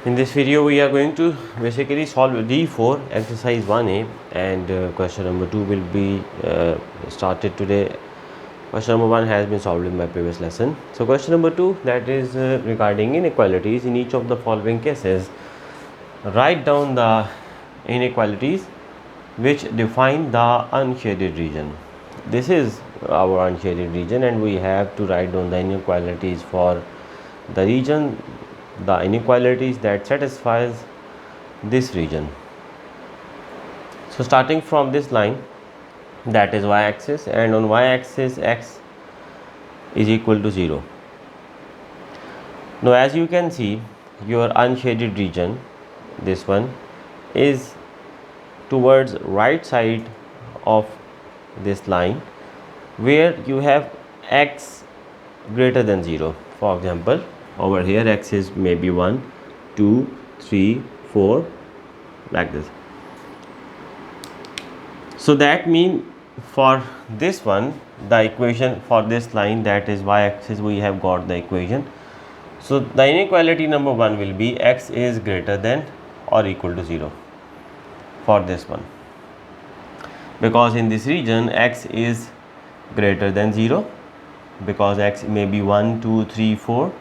In this video, we are going to basically solve D4 exercise 1A, and question number 2 will be started today. Question number 1 has been solved in my previous lesson. So question number 2, that is regarding inequalities. In each of the following cases, write down the inequalities which define the unshaded region. This is our unshaded region, and we have to write down the inequalities for the region, the inequalities that satisfies this region. So starting from this line, that is y-axis, and on y-axis x is equal to 0. Now as you can see, your unshaded region, this one, is towards right side of this line, where you have x greater than 0. For example, over here x is maybe 1, 2, 3, 4, like this. So that means for this one, the equation for this line, that is y-axis, we have got the equation. So the inequality number 1 will be x is greater than or equal to 0 for this one, because in this region x is greater than 0, because x may be 1, 2, 3, 4,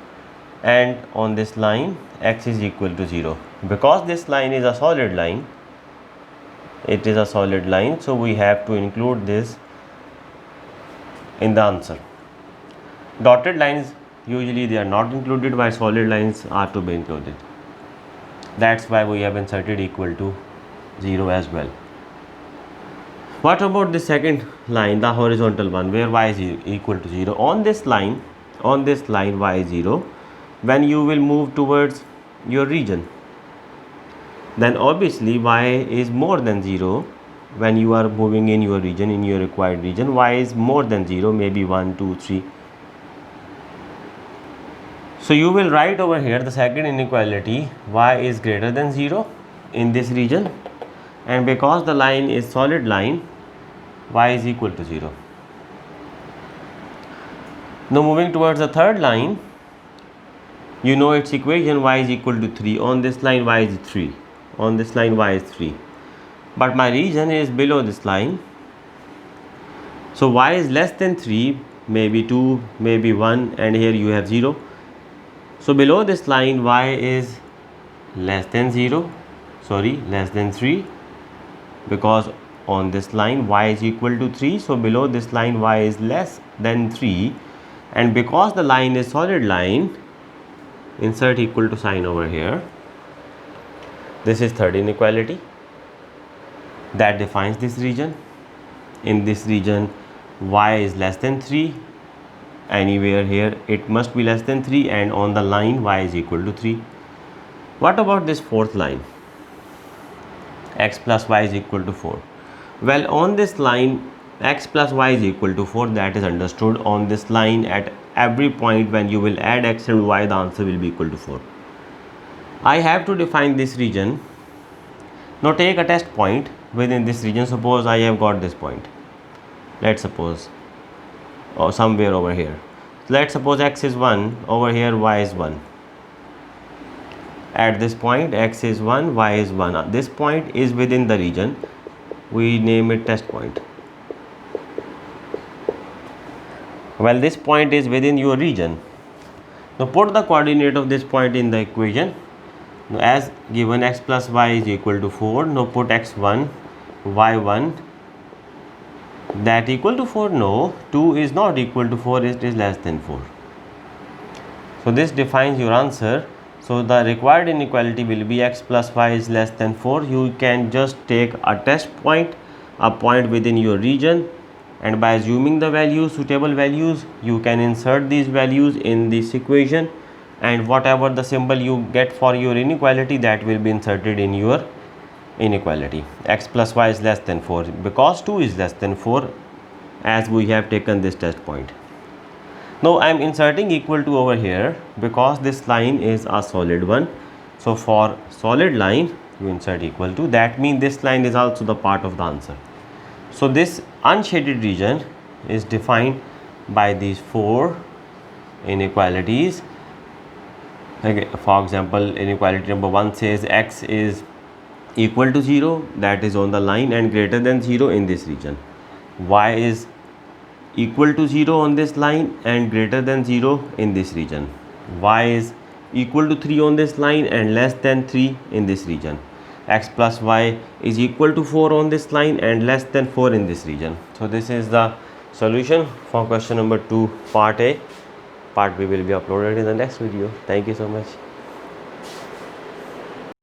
and on this line x is equal to 0. Because this line is a solid line, it is a solid line, so we have to include this in the answer. Dotted lines, usually they are not included, while solid lines are to be included. That's why we have inserted equal to 0 as well. What about the second line, the horizontal one, where y is equal to 0? On this line y is 0. When you will move towards your region, then obviously y is more than 0. When you are moving in your region, in your required region, y is more than 0, maybe 1, 2, 3. So you will write over here the second inequality, y is greater than 0 in this region, and because the line is solid line, y is equal to 0. Now moving towards the third line, you know its equation, y is equal to 3. On this line y is 3, on this line y is 3, but my region is below this line, so y is less than 3, maybe 2, maybe 1, and here you have 0. So below this line y is less than 3, because on this line y is equal to 3, so below this line y is less than 3, and because the line is solid line, insert equal to sign over here. This is third inequality that defines this region. In this region y is less than 3, anywhere here it must be less than 3, and on the line y is equal to 3. What about this fourth line, x plus y is equal to 4? Well, on this line x plus y is equal to 4, that is understood. On this line, at every point when you will add x and y, the answer will be equal to 4. I have to define this region. Now take a test point within this region. Suppose I have got this point, let's suppose, or somewhere over here. Let's suppose x is 1, over here y is 1. At this point x is 1, y is 1. This point is within the region, we name it test point. Well, this point is within your region. Now put the coordinate of this point in the equation. Now, as given, x plus y is equal to 4. Now put x1, y1, that equal to 4. No, 2 is not equal to 4, it is less than 4. So this defines your answer. So the required inequality will be x plus y is less than 4. You can just take a test point, a point within your region, and by assuming the values, suitable values, you can insert these values in this equation, and whatever the symbol you get for your inequality, that will be inserted in your inequality. X plus y is less than 4, because 2 is less than 4, as we have taken this test point. Now I am inserting equal to over here, because this line is a solid one. So for solid line, you insert equal to. That means this line is also the part of the answer. So this unshaded region is defined by these 4 inequalities Okay, for example, inequality number 1 says x is equal to 0, that is on the line, and greater than 0 in this region. Y is equal to 0 on this line and greater than 0 in this region. Y is equal to 3 on this line and less than 3 in this region. X plus y is equal to 4 on this line and less than 4 in this region. So this is the solution for question number 2 part A. Part B will be uploaded in the next video. Thank you so much.